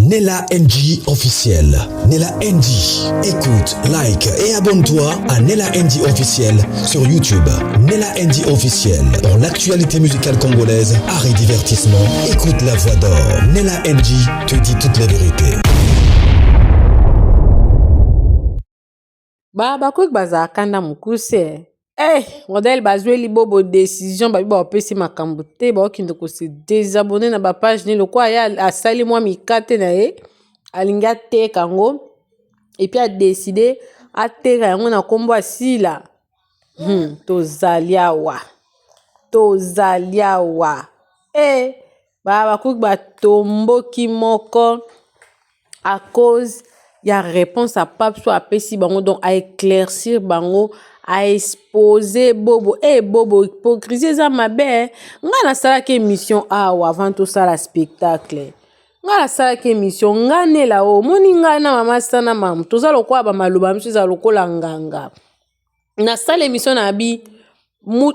Nella NG officiel. Nella NG. Écoute, like et abonne-toi à Nella NG officiel sur YouTube. Nella NG officiel. Pour l'actualité musicale congolaise, art et divertissement, écoute la voix d'or. Nella NG te dit toute la vérité. Quick baza kanda mukuse. Modèle bazweli bobo décision ba opesi makambo te ba okinde ko se désabonner na ba page ni lokwa ya asali mwa mikate na ye alinga te kango et puis a décidé a teka yango na kombo asila. Tozaliawa. Quick ba tomboki moko à cause il y a réponse à pape soit apesi bango donc à éclaircir bango à exposer bobo bobo hypocrisie za mabe nga na sala ke émission avant tout ça la spectacle nga na sala ke émission nga nela moni nga na mama sana mam toza lokwa ba maloba msu za lokola nganga na sala émission na bi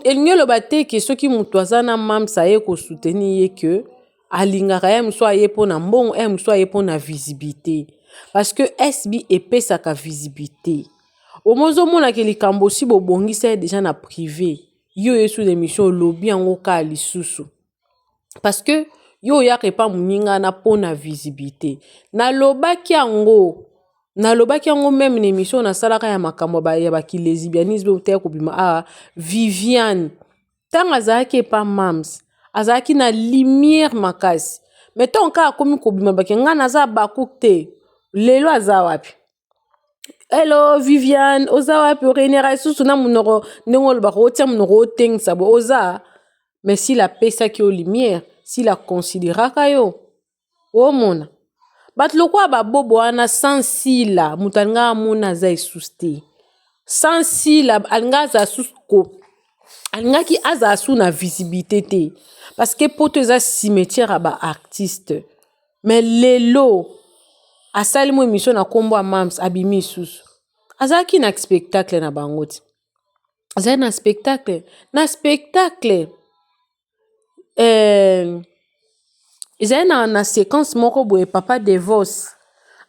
elingi loba te ke soki mutu aza na mam sa ye ko soutenir ye que alingaka ye mso aye pona mbongo mso aye pona visibilité parce que SB epesaka visibilité omozo mona ke likambo si bobongisa déjà na privé yo yesu l'émission lobby yango ka lisusu parce que yo yaka pa muninga na pona visibilité nalobaki yango même na émission na salaka ya makambo ya baki lesbianisme ou te ko bima Viviane tanga azaki pa mams azaki na lumière makasi mais ton ka akomi ko bima baki nga naza bakukte lelo aza wapi. Hello Viviane oza wapi orenera susu na munoko ndengolo bako tia munoko tengisa bo oza mais si la pesa ki o lumière si la considéraka yo o mona bat lokwa ba bobo ana sans sila mutanga mona za isuste sans sila anga za susko anga ki aza su na visibilité te parce que poto za cimetière ba artiste mais lelo asali mo émission na kombo a mams abimi susu azaki na spectacle na bangoti azaki na spectacle izali na séquence moko boye papa divorce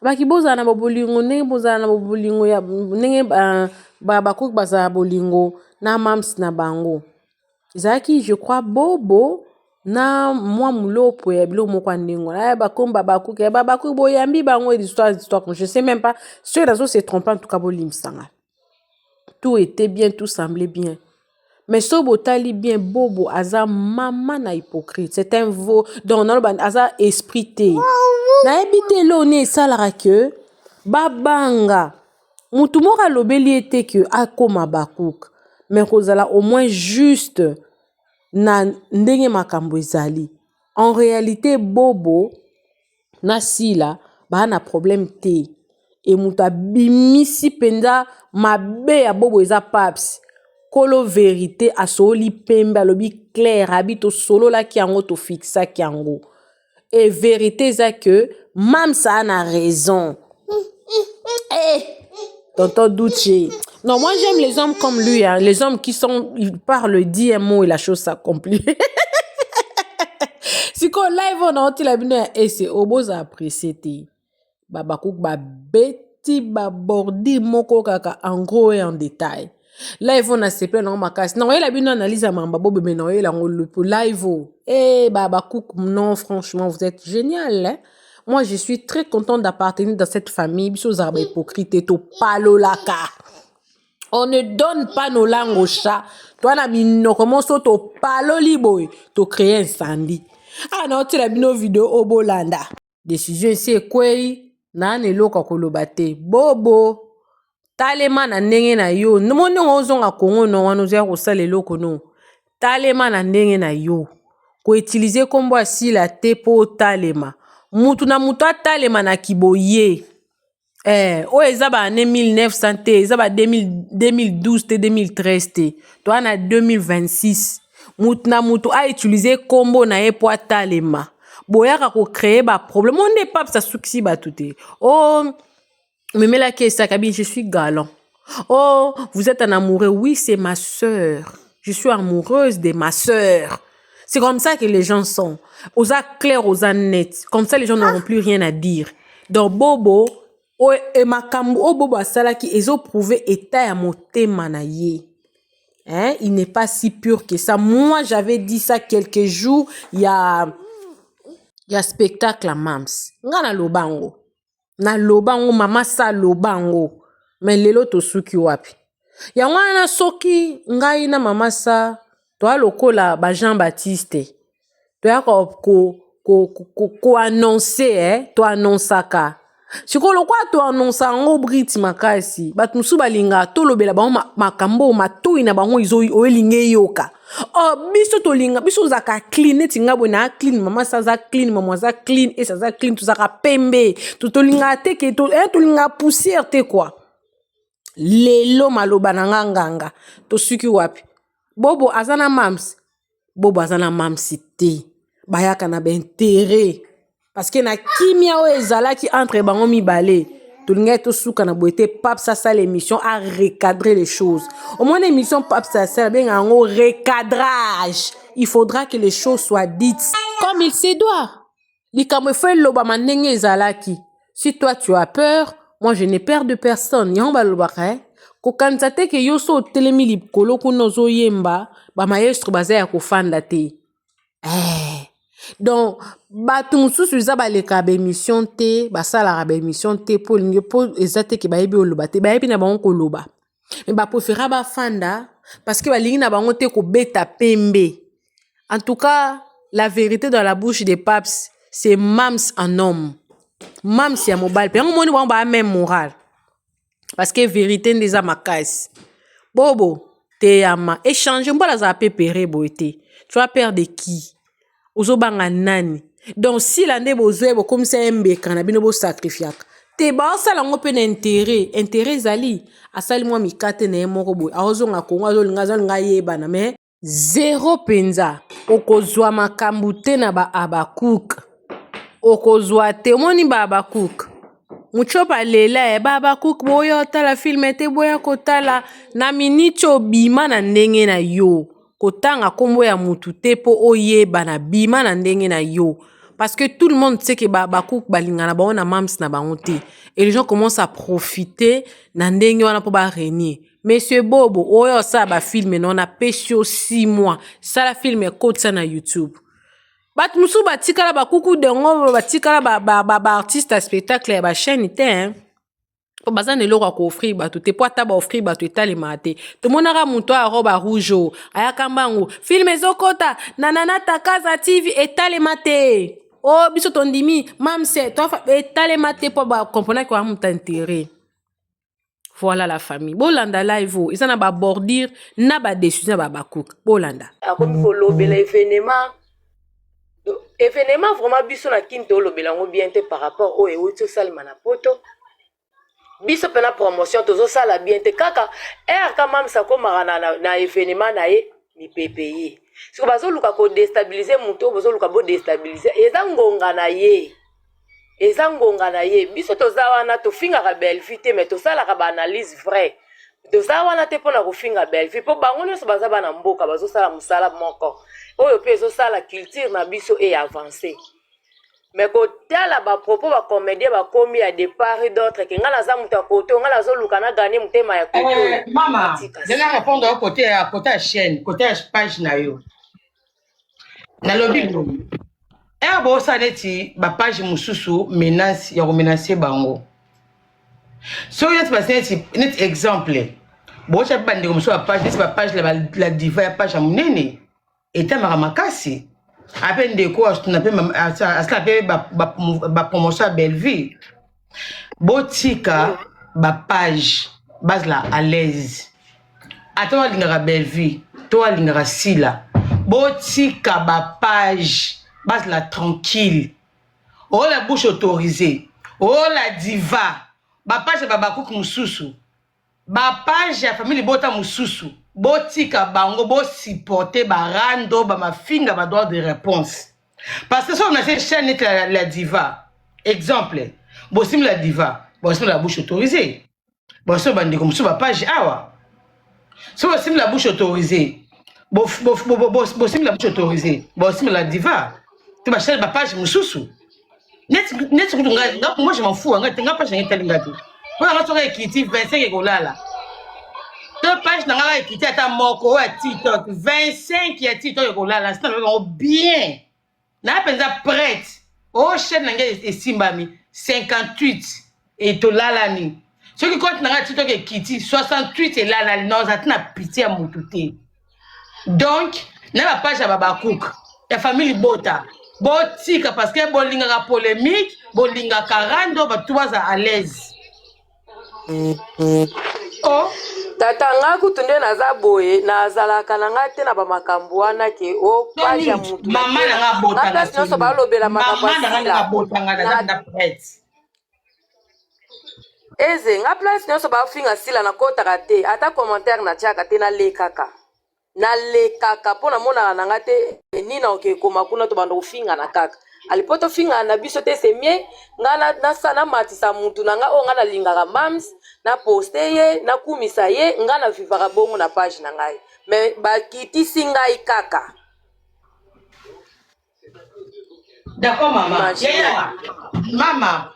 baki boza na bolingo ndenge boza na bolingo ya ndenge bakoki baza bolingo na mams na bango izaki je crois bobo na moi mulopo ya bilo moko ndengo na bakomba bakuke bakuke boyambi bango histoire je sais même pas si les autres se trompent en tout cas bolimsanga tout était bien tout semblait bien mais so botali bien bobo aza mama na hypocrite c'est un veau donc non aza esprit te na ebité lo ne salara que babanga mutu moko lobeli ete que akoma bakuk mais kozala au moins juste na ndenge makambo ezali en réalité bobo na sila ba na problème te et muta bimisi penda mabe ya bobo eza paps kolo vérité asoli pembe alobi clair habito solo la ki yango to fixa ki yango et vérité eza que mam ça a raison tonton Douche. Non, moi j'aime les hommes comme lui, hein. Les hommes ils parlent 10 mots et la chose s'accomplit. Si qu'on live on a la bine et c'est oboza apprécié te. Babakouk ba beti ba bordi moko kaka en gros et en détail. Live on a se plein dans ma casse. Non, la bine analyse à mamba bobo mais non, il a le live. Babakouk non franchement vous êtes génial, hein. Moi, je suis très contente d'appartenir dans cette famille. Biso zarba hypocrite et to palo laka. On ne donne pas nos langues au chat. Toi, la mino, comment ça to palo liboy, to créer un incendie. Ah non, tu l'as mis nos vidéos au Bolanda. Décision ici, quoi? Nan elo kakolobate. Bobo. Talema na ndenge na yo. Nomone ngozonga Kongo no wanozia kosala eloko no. Talema na ndenge na yo. Ko utiliser kombo asila te po talema. Mutu na mutu atalema na kiboye. Eza ba ane 1900 te, eza ba 2012 te, 2013 te. Toi na 2026. Mutu na mutu a utiliser kombo na ye po atalema. Boyaka ko créer ba problème. On n'est pas ça souci ba tout te. Mais la kesa kabi, je suis galant. Vous êtes un amoureux. Oui, c'est ma sœur. Je suis amoureuse de ma sœur. C'est comme ça que les gens sont. Aux clairs, aux net. Comme ça, les gens n'auront plus rien à dire. Donc, Bobo, et makambo, Bobo asala qui ils ont prouvé état à motema na ye. Hein? Il n'est pas si pur que ça. Moi, j'avais dit ça quelques jours. Il y a spectacle à Mams. Ngana lobango. Na lobango, mama sa lobango. Mais lelo to suki wapi. Ya wana soki ngai na mama sa to lokola ba Jean Baptiste. To ya ko annoncer to annonsaka. Sikolo kwa to annonça ngo Brit makasi. Bat musu balinga to lobela ba makambo matoi na bango izo oelinge yoka. Oh biso to linga biso zaka clean neti ngabo na clean mama sa za clean mama za clean et sa za clean to zaka pembe to linga te ke to linga poussière te quoi. Lelo maloba na nganga to suki wapi Bobo azana Mams te bayaka na intérêt parce que na kimia o ezala ki entre bango mibale to linga to suka na boete pap ça l'émission a recadrer les choses au moins l'émission pap ça bien un recadrage il faudra que les choses soient dites comme il se doit likamwe fait loba manenge ezalaki si toi tu as peur. Moi, je n'ai peur de personne. Yamba lobaka, ko kanzate ke yoso telemi likolo kuno zo yemba, ba maestro baza ya kofanda te. Donc, batu mususu za ba leka ba émission te, ba sala ba émission te pour linge pour ezate ke ba yebi oloba te, ba yebi na bango ko loba. Mais ba préféra ba fanda parce que ba lingi na bango te ko beta pembe. En tout cas, la vérité dans la bouche des paps, c'est Mams en homme. Mams ya mobile pe ngomoni ba même moral parce que vérité ndeza makasi Bobo te yama échanger mbola za pepere boete tu as peur de qui ozobanga nani donc si la nde bozwe comme ça mbeka na bino bo sacrifiaka te ba sala ngo pe na intérêt zali asali mwa mikate na moko boy azonga kongo azolinga yeba na mais zéro penza okozwa makambu te na ba Abakouk okozwa te moni ba Abakouk muchopa lela ba Abakouk boyo tala film te boya kotala na minicho bima na ndenge na yo kotanga kombo ya mutu te po oyeba na bima na ndenge na yo parce que tout le monde sait que ba Abakouk balinga na ba na Mams na bango te et les gens commencent à profiter na ndenge wana po ba renier. Monsieur Bobo oyo sa ba film non na pesio 6 mois ça la film code ça na YouTube. Bat musu batikala ba kuku dengo batikala ba artiste à spectacle ba chaîne te hein po bazane lo ko offrir ba te po ata ba offrir ba to etale mate to monaka muto a roba rouge ayaka mbango film ezokota nanana takaza TV etale mate oh biso tondimi Mams to etale mate po ba comprendre ko amuta intérêt. Voilà la famille bolanda live ils na ba bordir na ba décision ba Abakouk bolanda akomi ko lobela événement vraiment biso na kinto lobelango bien te par rapport au euti salima na poto biso pena promotion tozo sala bien te kaka ka Mams akomaka na événement na ye mi pepeye siko bazoluka ko déstabiliser muto bazoluka bo déstabiliser eza ngonga na ye biso toza wana tofingaka Bellevue te mais tosalaka ba analyse vrai toza wana te pona kofinga Bellevue po bango nyonso baza bana mboka bazosala musala moko oyo pe ezosala culture na biso et avancé mais kotala ba propos ba comédien ba komi à départ d'autres que ngala za muta koto ngala zoluka na gagner mutema ya koto mama dena répondre au côté à chaîne côté à page na yo na lobby bo saleti ba page mususu menace ya ko menacer bango so yet passer net exemple bo cha bande comme ça page la diva ya page munene eta maramakasi apen de quoi on appelle asla pe ba promotion à Bellevue botika ba page base la à l'aise atwa lingara Bellevue to lingara sila botika ba page base la tranquille oh la bouche autorisée oh la diva ba page ba Abakouk mususu ba page ya famille bota mususu botika bango bo supporter ba rando ba mafinga ba droit de réponse parce que si on a cette chaîne la diva exemple bosim la diva bosim la bouche autorisée bosim bandi comme ça ba page awa so bosim la bouche autorisée bosimila butu autorisé bosimila diva te bachele bapage mosusu neti kutu nga moi je m'en fous nga tenga page nanga telinga te po nanga soka ekiti 25 ekolala to page nanga ekiti ata moko oyo ya tiktok 25 ya tiktok ekolala sina nango bien na penza prête o chaîne nanga esimbami 58 etolalani soki compte nanga tiktok ekiti 68 elalali noza tina pitié ya mutu te. Donc, na la page à Babakouk, la famille Bota, Botika, parce que Bolinga polémique, Bolinga Karando, tout à l'aise. Oh, tatanga kutunde naza boye nazalaka nanga te na bamakambo wana ke o page ya mutu mama nanga bota na place nyonso balobela makambo nanga bota na prête eze nga place nyonso bafinga sila na kotaka te ata commentaire na tiaka te nalekaka mpo namonaka nanga te nini oke koma kuna to banda kofinga na kaka alipo tofingana na biso te semie nga namatisa mutu na nga oyo nga nalingaka mams na poste ye nakumisa ye nga na vivaka bongo na page na ngai me bakitisi ngai kaka. D'accord maman mama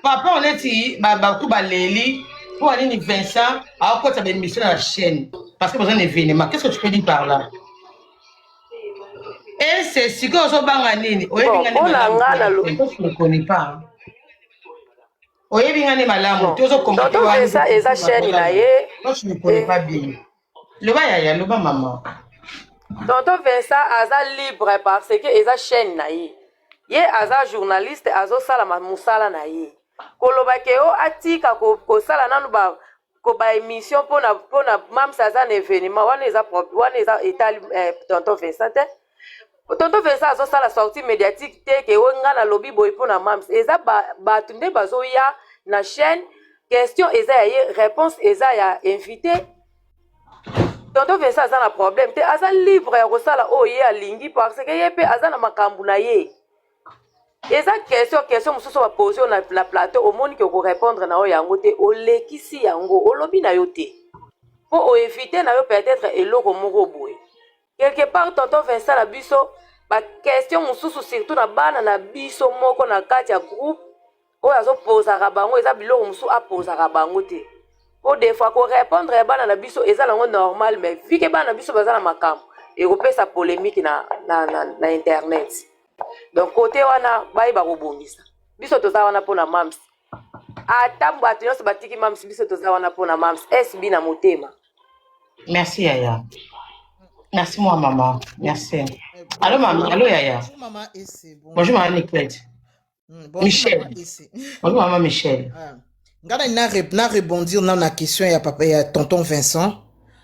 papa oneti baku baleli po anini Vincent aokota bémission na chaîne parce que besoin d'événement. Qu'est-ce que tu peux dire par là? Et c'est si que on banga nini je ne connais pas. Oyebingane malamu tozo comprendre ça eza chaîne na ye je ne connais pas bien le ba yaya le ba maman tonton Vincent aza libre parce que eza chaîne na ye aza journaliste azosala musala na ye koloba ke o atika kosala nanu ba émission pona mam saza na événement wana eza etali tonton Vincent te tonton Vincent azosala sortie médiatique te ke o nga na lobi boye pona mams eza bato nde bazoya na chaîne question eza ya ye réponse eza ya invité tonton Vincent aza na problème te aza libre ya kosala oyo ye alingi parce que ye mpe aza na makambo na ye eza question mosusu bapose yo na plateau omoni ke korépondre na oyo yango te olekisi yango olobi na yo te mpo oévite na yo peut-être eloko moko boye quelque part tonton Vincent na biso baquestion mosusu surtout na bana na biso moko na kati ya groupe oyo azopozaka bango eza biloko mosusu apozaka bango te po des fois korépondre ya bana na biso eza nango normal mais vu ke bana na biso baza na makambo ekopesa polémique na internet. Donc côté wana bayeba kobongisa biso toza wana mpona mams ata bato nyonso batiki mams biso toza wana mpona mams SB na motema. Merci Yaya. Merci moi maman. Merci. Allô maman, allô Yaya. Bonjour maman Esse. Bonjour maman Nicolette. Bonjour Michel. maman Esse. Bonjour maman Michel. Ngana na rebondir na question ya papa ya tonton Vincent.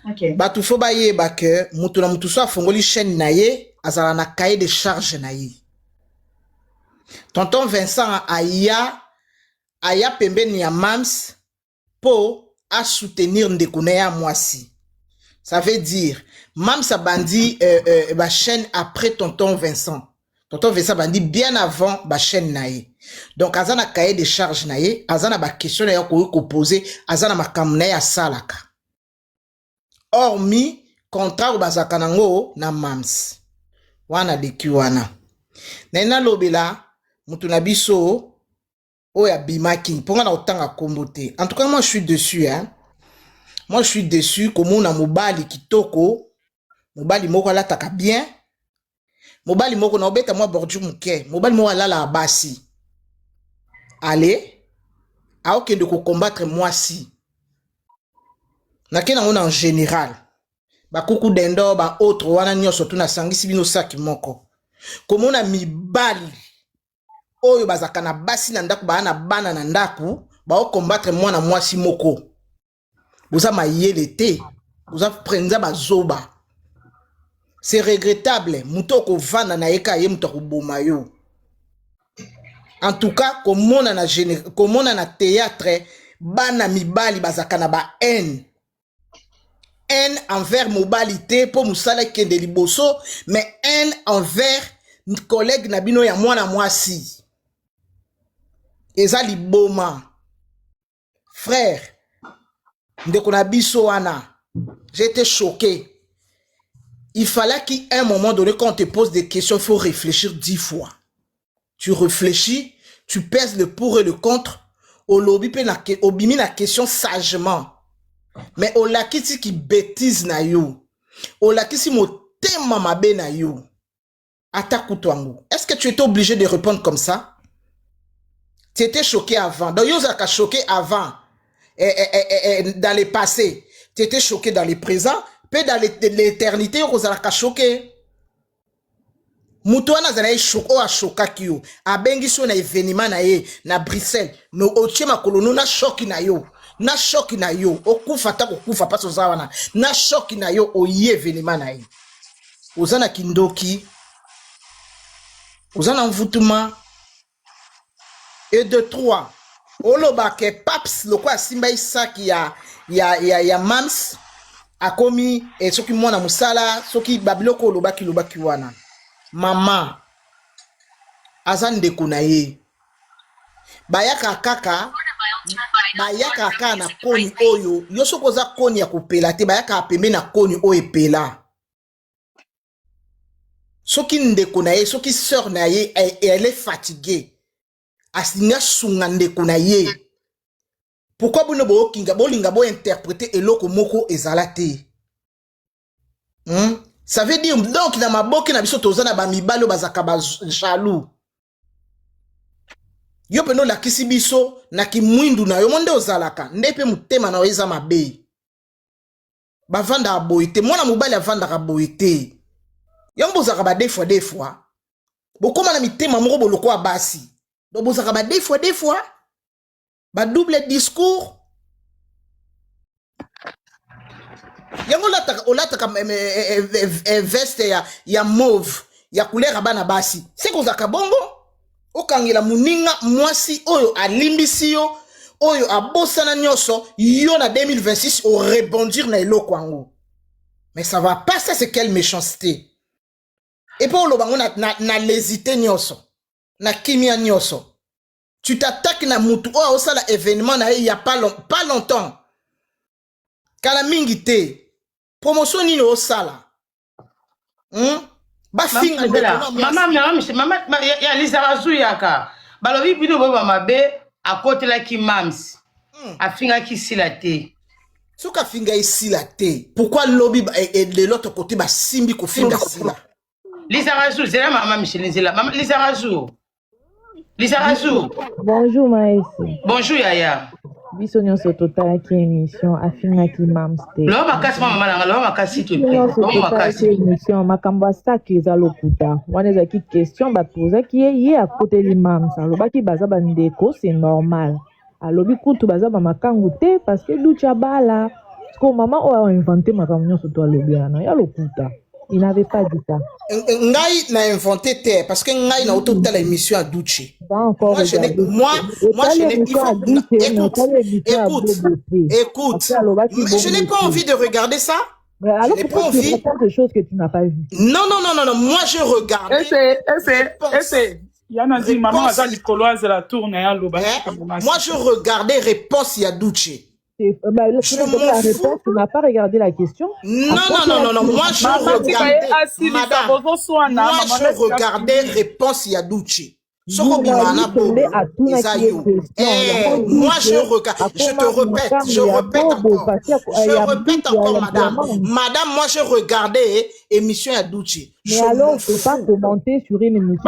OK. Batu fo baye ba ke mutu na mutu so afongoli chaîne na ye azala na cahier de charge na ye. Tonton Vincent aya pembeni ya mams po a soutenir ndekune ya mwasi. Ça veut dire mams a bandi ba chaîne après tonton Vincent. Tonton Vincent bandi bien avant ba chaîne na ye. Donc azana cahier de charge na ye, azana ba question na yo ko poser, azana makambo na ya salaka. Hormis contrat bazaka nango na mams. Wana deki wana. Na lobela mutu na biso oya bimaki ponga na otanga kombo te. En tout cas moi je suis dessus hein. Moi je suis dessus komona mobali kitoko, mobali moko alataka bien. Mobali moko na obeta moi bordu muke, mobali moko alala basi. Allez, aokende ko combattre moi si. Na kena on en général. Ba kuku dendo ba autre wana nyoso tuna sangisi bino saki moko. Komona mibali oyo bazaka na basi na ndaku ba na bana na ndaku ba o combattre mwana mwasi moko. Boza mayele te, boza prenza bazoba. C'est regrettable, muto ko vana na eka ye muto ko boma yo. En tout cas, komona na théâtre bana mibali bazaka na ba haine. Haine envers mobilité pour musala kende liboso, mais haine envers collègue na bino ya mwana mwasi. Eza liboma. Frère, ndeko na biso wana, j'étais choqué. il fallait qu'à un moment donné, quand on te pose des questions, il faut réfléchir 10 fois. Tu réfléchis, tu pèses le pour et le contre, au lobby obimi la question sagement. Mais au lakiti qui bêtise na yo, au lakiti motema mabe na yo, atakutwango. Est-ce que tu étais obligé de répondre comme ça? Tu étais choqué avant. Donc, yo zaka choqué avant, dans le passé. Tu étais choqué dans le présent, puis dans l'éternité, yo zaka choqué. Mutuana zana choqué o a choqué kiyo. A bengi so na événement na ye na Bruxelles. No otie makolo na choqué na yo. Na choqué na yo. Okufa ta okufa pas ozawana. Na choqué na yo o ye événement na ye. Ozana kindoki. Ozana envoûtement. Et de 3. Oloba ke paps loko asimba isaki ya mams akomi e soki mwana musala soki babiloko oloba kilobaki wana. Mama azan de kunaye bayaka kaka na koni oyo yoso koza koni ya kupela te bayaka apembe na koni oyo epela soki ndeko na ye soki sœur na ye elle est fatiguée asinga sunga ndeko na ye pourquoi bono bolinga bo interpréter eloko moko ezala te ça veut dire donc na maboki na biso tozana ba mibalo bazaka ba jaloux yo peno la kisi biso na kimwindu na yo monde ozalaka ndepe mutema na oza mabe bavanda aboite mwana mobali avanda aboite yango bozaka ba des fois bokoma na mitema moko boloko abasi donc bozaka ba des fois ba double discours yango olataka veste ya mauve ya couleur bana basi c'est kozaka bongo okangela muninga mwasi oyo alimbisi yo oyo abosana nyoso yo na 2026 au rebondir na eloko ango mais ça va pas, ça c'est quelle méchanceté. Et pour le bango na l'hésité nyoso na kimia nyoso tu t'attaques na mutu oh ça la événement na il y a pas longtemps kala mingi te promotion ni au sala ba finga mama ya Lizarazu yaka balobi bino boba mabe akotela ki mams afinga ki silate soka finga ici la te pourquoi lobby et de l'autre côté ba simbi ko finga sila Lizarazu zela mama Michel zela mama Lizarazu bonjour Maïsi. Bonjour Yaya. Biso nyonso totalaki émission afingaki mamste. Lo makasi mama nanga lo makasi to pe. Makasi émission makambo asaki eza lokuta. Wana ezaki question bapozaki ye akoteli mamsa. Lobaki baza bandeko c'est normal. Alobi kutu baza ba makangu te parce que ducha bala. Parce que maman a inventé makambo nyonso to alobiana. Ya lokuta. Il n'avait pas dit ça. Ngai n'a inventé terre parce que Ngai n'a auto telle émission à Douche. Moi, je n'ai écoute, je n'ai pas envie de regarder ça. Alors pourquoi tu racontes des choses que tu n'as pas vues? Non, moi je regardais. Moi je regardais réponse Yadouche. La réponse, tu n'as pas regardé la question. Non, moi je regardais réponse Yadouche. Moi je répète encore madame, moi je regardais émission Yadouche. Mais alors, tu ne peux pas commenter sur une émission.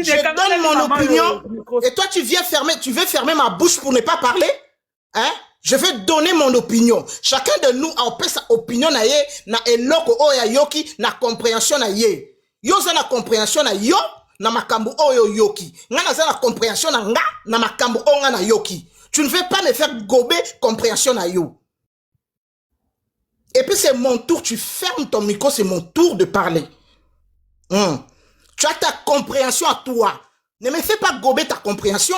Je donne mon opinion et toi tu veux fermer ma bouche pour ne pas parler? Hein? Je vais donner mon opinion. Chacun de nous a sa opinion na ye, na eloko oya yoki, na compréhension na ye. Yo za na compréhension na yo, na makambo oyo yoki. Nga na za na compréhension na nga, na makambo onga na yoki. Tu ne veux pas me faire gober compréhension na yo. Et puis c'est mon tour, tu fermes ton micro, c'est mon tour de parler. Tu as ta compréhension à toi. Ne me fais pas gober ta compréhension.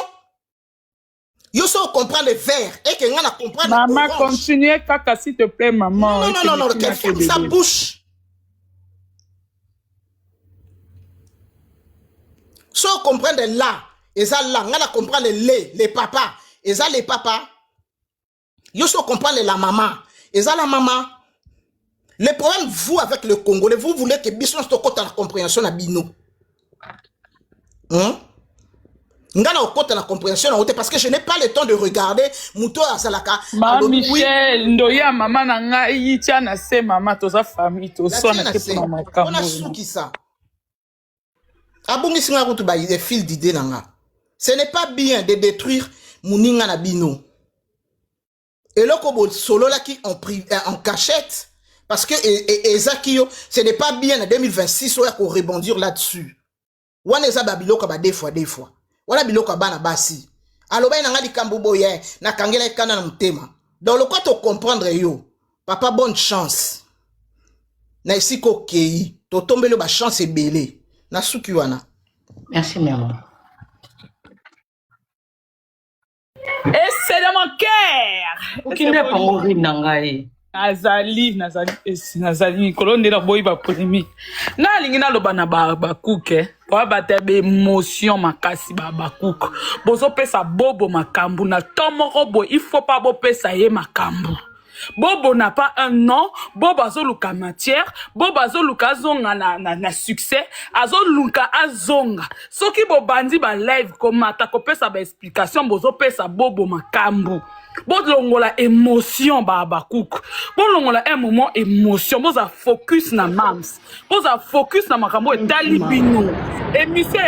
Yo so comprendre le vert et que nga na comprendre. Maman, continue, kaka, s'il te plaît, maman. Non, qu'elle ferme sa bouche. So comprendre là, et ça là, nga na comprendre les papas, et ça les papas. Yo so comprendre la maman, et ça la maman. Le problème, vous, avec le Congolais, vous voulez que Bisson soit côté la compréhension à Bino. Ngana au côté la compréhension parce que je n'ai pas le temps de regarder Mouto Asalaka. Michel, ndoya maman nanga yitia na se maman toza famille to so na kepo na makambo. On a souki ça. Abongi singa kutu ba des fils d'idées nanga. Ce n'est pas bien de détruire Mouninga na Bino. Et là comme solo là qui en cachette parce que Ezakio ce n'est pas bien en 2026 on va rebondir là-dessus. Wana eza babiloko ba des fois. Wana biloko bana basi. Aloba nanga likambo boye na kangela kana na mutema. Donc le quoi to comprendre yo. Papa bonne chance. Na isiko kei to tombelo ba chance ebele. Na suki wana. Merci maman. Et c'est de mon cœur. Okinde pangori nangai. Nazali kolonde na boyi ba polémique. Na lingi na loba na ba kuke. Wa batebe émotion makasi ba kuke. Bozo pesa bobo makambu na tomoko boy, il faut pas bo pesa ye makambu. Bobo n'a pas un nom, Bobo azoluka matière, Bobo azoluka azonga na succès, azoluka azonga. Soki bo bandi ba live komata ko pesa ba explication bozo pesa Bobo makambu. Bon longola émotion ba kuku. Bon longola un moment émotion, boza focus na mams. Boza focus na makambo etali bino. Émission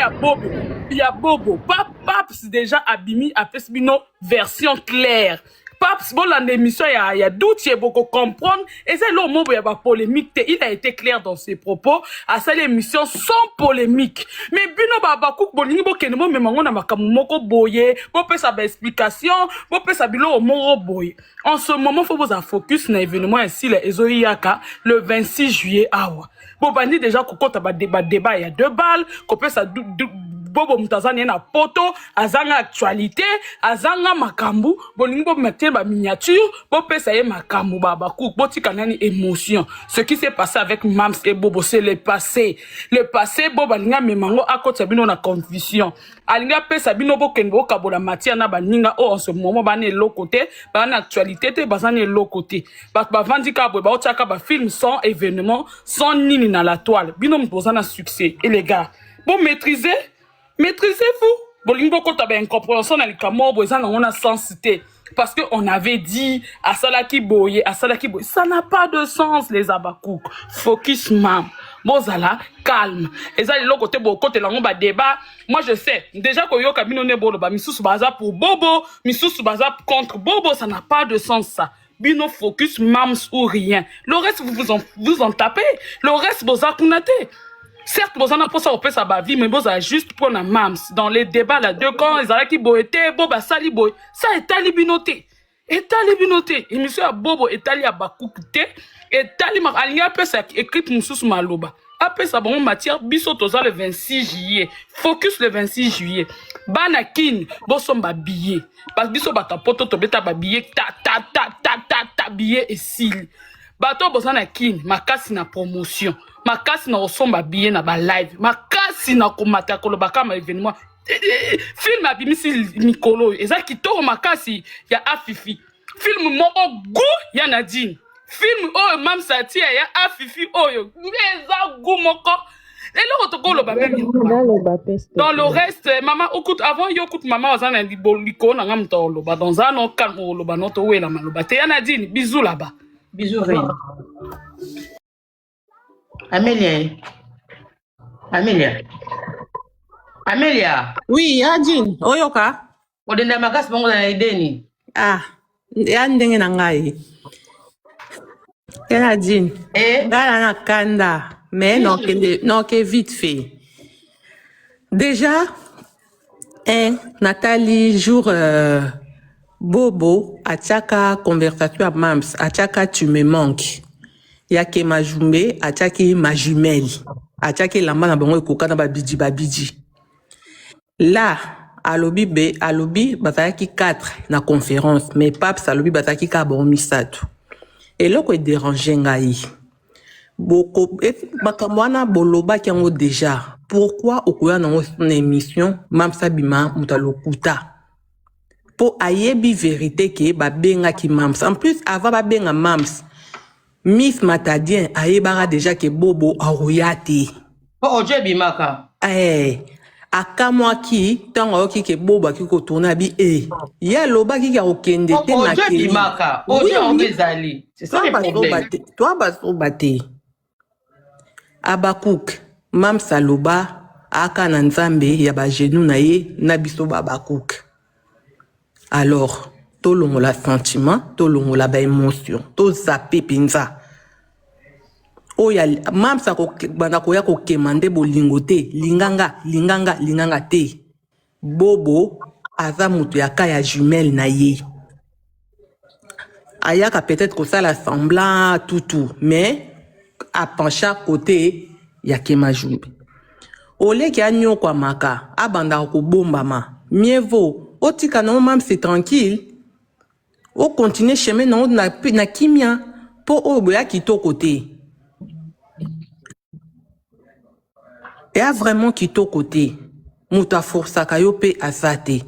ya Bobo. Paps déjà abimi a fait bino version claire. Paps, bon, l'émission, il y a doute, il y a beaucoup comprendre. Et c'est là où il y a pas polémique. Il a été clair dans ses propos. À cette émission, sans polémique. Mais, bino, babakouk, bolingi, bo, kenemo, mais mango, na makamoko, boye, bo, pe sa explication, bo, pe sa bilo, moro, boye. En ce moment, faut vous focus na événement ici, le Ezoïaka, le 26 juillet, awa. Bon, bandi, déjà, qu'on compte, débat, il y a 2 balles, qu'on peut ça, Bobo mutazani na poto, azanga actualité, azanga makambu, bolingi bo mettre ba miniature, bo pesa ye makambu baba kou, bo tika nani émotion. Ce qui s'est passé avec Mams et Bobo, c'est le passé. Le passé, Bobo alinga memango akota bino na confusion. Alinga pesa bino bo kenbo kabola matière na baninga en ce moment bane l'autre côté, bane actualité te bazane l'autre côté. Ba vandi ka bo ba otaka ba film sans événement, sans nini na la toile. Bino mpozana succès. Et les gars, bon maîtrisez-vous. Bolingo kota ba incompréhension na likamo boza na on a sensité. Parce que on avait dit à Salaki Boye, ça n'a pas de sens les abakouk. Focus mam. Bozala calme. Et ça le côté bo côté la on ba débat. Moi je sais déjà ko yo kabino ne bolo ba misusu baza pour Bobo, misusu baza contre Bobo, ça n'a pas de sens ça. Bino focus mams ou rien. Le reste vous en tapez. Le reste boza kunate. Certes, vous en avez pas ça au sa vie, mais vous avez juste pour la mams. Dans les débats, là, 2 camps, ils ont qui boété, boba sali boy. Ça est talibinoté. Et talibinoté. Et monsieur Bobo est allé à Bakoukte. Et talima, alinga peu ça écrit moussous maloba. Après ça, bon, matière, biso toza le 26 juillet. Focus le 26 juillet. Banakin, bosom ba billet. Parce que biso bata poto to beta ba billet, ta billet et s'il. Bato bozana kin, makasi na promotion. Makasi na osomba billet na ba live. Makasi na komata kolobaka ma événement. Film abimisi Nikolo. Eza kitoko makasi ya Afifi. Film moko go ya Nadine. Film oyo mam sati ya Afifi oyo. Eza go moko. Et là, dans le reste, maman, écoute, avant, écoute, maman, on a dit, boliko, na ngam to loba, dans un an, calme, loba, non, to, ouais, la maloba. Te yana dit, bisous là-bas. Bisous, Reine. Amelia. Oui, Adine. Oyoka. Odenda makasi bongo na ideni. Ah, ya ndenge na ngai. Ya Adine. Ngala na kanda. Mais non, que vite fait. Déjà, Nathalie, jour Bobo, Atchaka conversation à Mams, Atchaka tu me manques. Yake Majumbe, Atchaki ma jumelle. Atchaki la mana bango ekoka na babiji. Là, alobi bataki 4 na conférence, mais Paps alobi bataki ka bomi satu. Et là ko déranger ngai. Boko bakamwana boloba kiango déjà. Pourquoi okuya na une émission Mamsa bima mutalokuta? Pour ayebi vérité que ba benga ki Mams. En plus avant ba benga Mams. Miss Matadien ayebara déjà que Bobo aroyate. Oh, Dieu bimaka. Akamwaki tango ki ke Bobo ki ko tourna bi ya loba ki ka okende te Oh, na Dieu keli. bimaka. Oh, Dieu on bezali. C'est ça le problème. Toi bas obate. Abakouk mam saloba aka na nzambe ya ba genou na ye na biso Babakouk. Alors, to longola sentiment, to longola ba émotion, to zappe pinza. Oya mam sa ko bana ko ya ko kemande bolingo te, linganga te. Bobo aza mutu ya ka ya jumelle na ye. Ayaka peut-être que ça la semblant tout, mais à pencher à côté ya kema jumbe. Ole ki anyo kwa maka, abanda ko bombama. Mieux vaut, otika non mam c'est tranquille. O continue chemin non na kimia po oboya kito côté. Et a vraiment kito côté. Muta força kayo pe azate.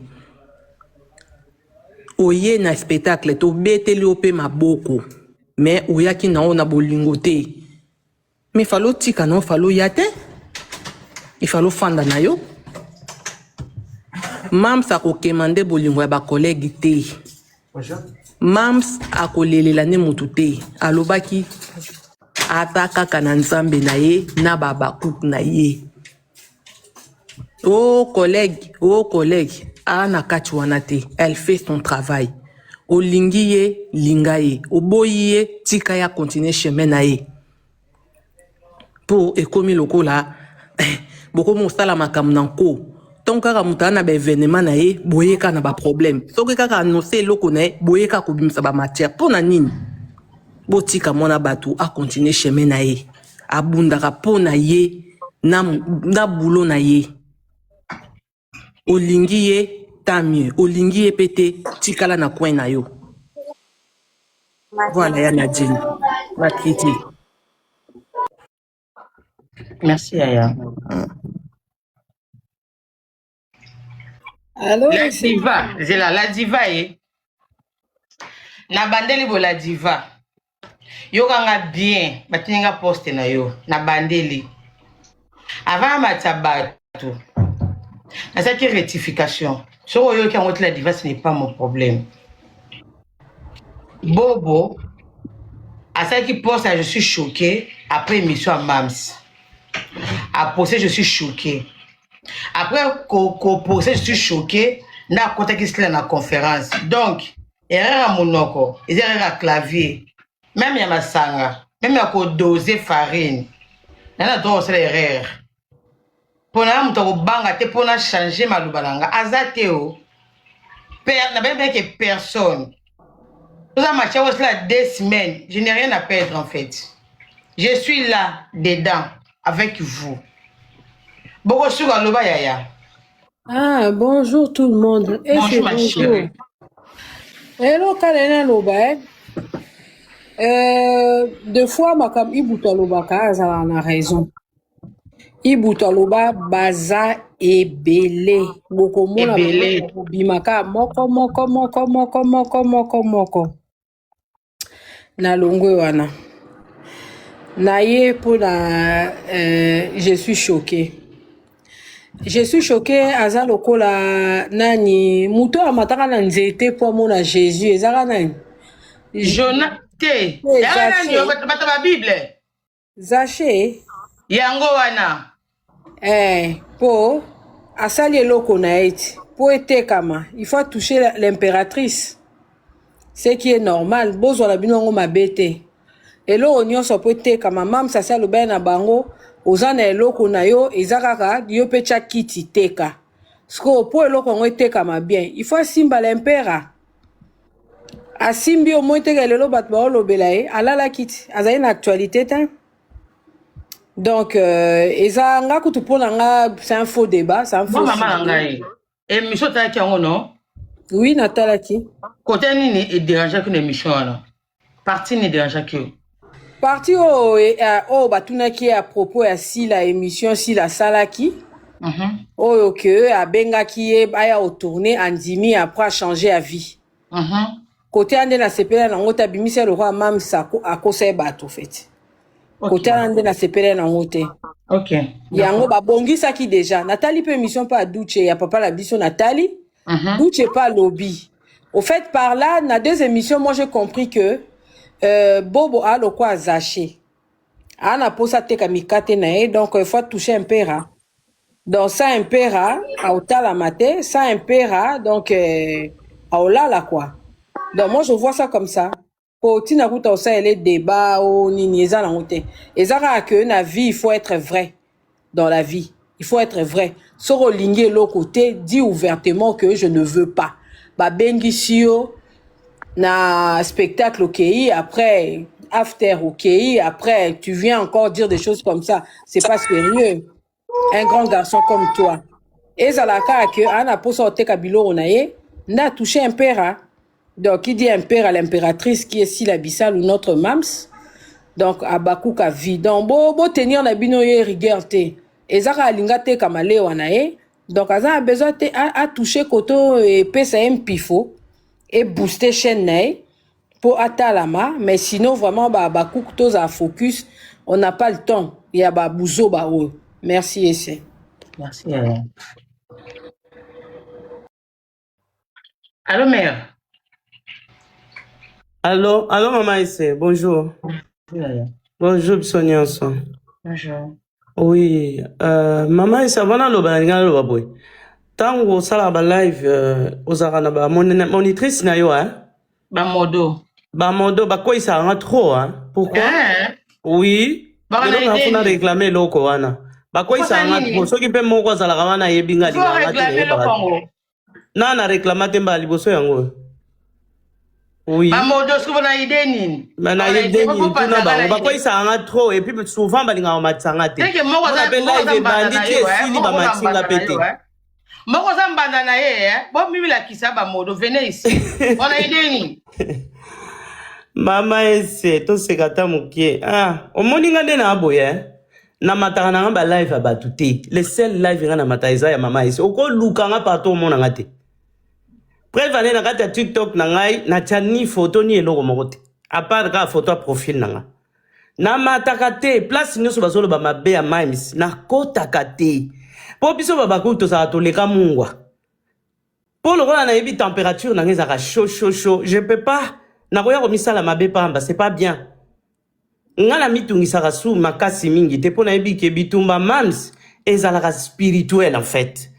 Oye na spectacle to beteli ope maboko. Mais oya ki na ona bolingote. Mais falo tika non falo yate. Il falo fanda na yo. Mams a ko kemande bolingo ya ba collègue te. Mams a ko lelela ne mutu te. Alobaki ataka kana nzambe na ye na Babakouk na ye. Oh collègue, ana kati wana te. Elle fait son travail. O lingiye, lingaye. O boyiye, tika ya continue chemin na ye. Pour ekomi loko la, boko mosala makam nanko. Ton kaka mutana ba événement na ye, boyeka na ba problème. Soki kaka annoncer loko na ye, boyeka ko bimsa ba matière. Pona nini? Botika mona batu a continue chemin na ye. Abundaka pona ye, na boulot na ye. Olingi ye, tant mieux. Olingi ye pété, tikala na coin na yo. Voilà, ya Nadine. Ma Kitty. Merci, Aya. Allô, La diva, c'est là, la diva est. Na bandeli bo la diva. Yo kanga bien, batinga poste na yo, na bandeli. Avant matabatu. Na cette rectification. Sur yo qui a monté la diva, ce n'est pas mon problème. Bobo, à ça qui poste, je suis choqué. Après émission à Mams. À poster, je suis choqué. Après qu'on poste, je suis choqué. Na côté qui se dans la conférence. Donc, erreur à monoko, erreur à clavier. Même ya masanga, même ya ko doser farine. Nana droit c'est l'erreur. Pona mutoko banga te pona changer malubalanga. Azate o. Na même que personne. Nous avons marché aussi là 2 semaines. Je n'ai rien à perdre en fait. Je suis là, dedans, avec vous. Beaucoup sur Aloba Yaya. Ah, bonjour tout le monde. Bonjour ma chérie. Hello, Kalena Loba. Deux fois, Makam Ibuta Loba, Kaza a raison. Ibuta Loba, Baza et Belé. Beaucoup de monde Bimaka, moko. Na longwe wana. Naye pour la. Je suis choquée. Je suis choquée aza lokola nani muto amataka na nzete po mona Jésus ezaka nani Jonathan ya nani bata ba Bible Zaché yango wana po asali eloko na eti po etekama il faut toucher l'impératrice ce qui est normal bozo la bino ngo mabete eloko nyonso po etekama mam sasa loba na bango ozana eloko na yo ezakaka yo pe cha kiti teka sko po eloko ngo etekama bien il faut simba l'impéra asimbi au moins teka lelo bat ba olobela ye alala kiti azali na actualité ta donc ezanga kutu pona nga c'est un faux débat c'est un faux maman ngai émission ta ki ngo non oui natalaki côté nini et déranger que l'émission là partie ni déranger que parti batunaki à propos ya si la émission si la salaki que abengaki ye aya au tourner andimi après changer à vie Côté ande na sepele na ngota bimisa le roi mam sako akosa bato fait. Côté ande na sepele na ngote. OK. Yango ba bongisa ki déjà. Nathalie peut émission pas Douche ya papa la biso Nathalie. Douche pas lobby. Au fait par là na deux émissions moi j'ai compris que Bobo a le quoi zaché. Ana posa te kamikate na e donc il faut toucher un pera. Donc ça un pera a otala mate, ça un pera donc a olala quoi. Donc moi je vois ça comme ça. Pour tina kuta osa ele débat o nini eza na ngote. Ezara que na vie il faut être vrai dans la vie. Il faut être vrai. Soro lingé l'autre côté dit ouvertement que je ne veux pas. Ba bengi sio na spectacle au KI après after au KI après tu viens encore dire des choses comme ça. C'est pas sérieux. Un grand garçon comme toi. Et zalaka que ana posa te kabilo onaye n'a touché un père. Donc, qui dit un père à l'impératrice qui est Sila Bissal ou notre Mams. Donc, Abakuka vie. Donc, bo tenir na bino ye rigueur te. Ezaka alingate kamale wanae. Donc, aza a besoin te a toucher koto et pesa un pifo et booster chaîne nae pour atalama. Mais sinon, vraiment, Abakuka toza focus. On n'a pas le temps. Il y a bouzo ba o. Merci, Essai. Merci. Allô, mère? Allô, maman Essai, bonjour. Bonjour, Sonia. Bonjour. Oui, maman Essai, avant le boy. Tango sala ba live ozara ba monitrice na yo hein? Bamodo. Ba quoi ça rentre trop hein? Pourquoi? Oui. On a réclamé loko wana. Ba quoi ça rentre trop? Soki pe moko zala wana yebinga linga. Faut réclamer le Congo. Na réclamate mba liboso yango. Oui. Bamodo, est-ce que vous avez idée nini? Na idée nini tuna ba quoi ça rentre trop et puis souvent balinga matsanga te. On appelle live bandit sili ba matsinga pété. Moko za mbanda na ye bon mimi la kisa Bamodo venez ici. On a idée nini? Mama Essai to sekata mukie. Ah, omoninga nde na aboye. Na mataka na ba live abatu te. Le seul live nga na mataiza ya Mama Essai. Oko lukanga partout mona ngate. Prévane na kata TikTok na ngai na tani photo ni eloko moko te. À part ka photo profil na nga. Na mataka te place nyoso bazolo ba mabe ya Mimes na kota kate. Po biso baba ko to sa to leka mungwa. Pour le roi na yebi température na ngeza chaud. Je peux pas na koya ko misala mabe pamba, c'est pas bien. Ngala mitungisa rasu makasi mingi te pona yebi ke bitumba Mams ezala spirituel en fait.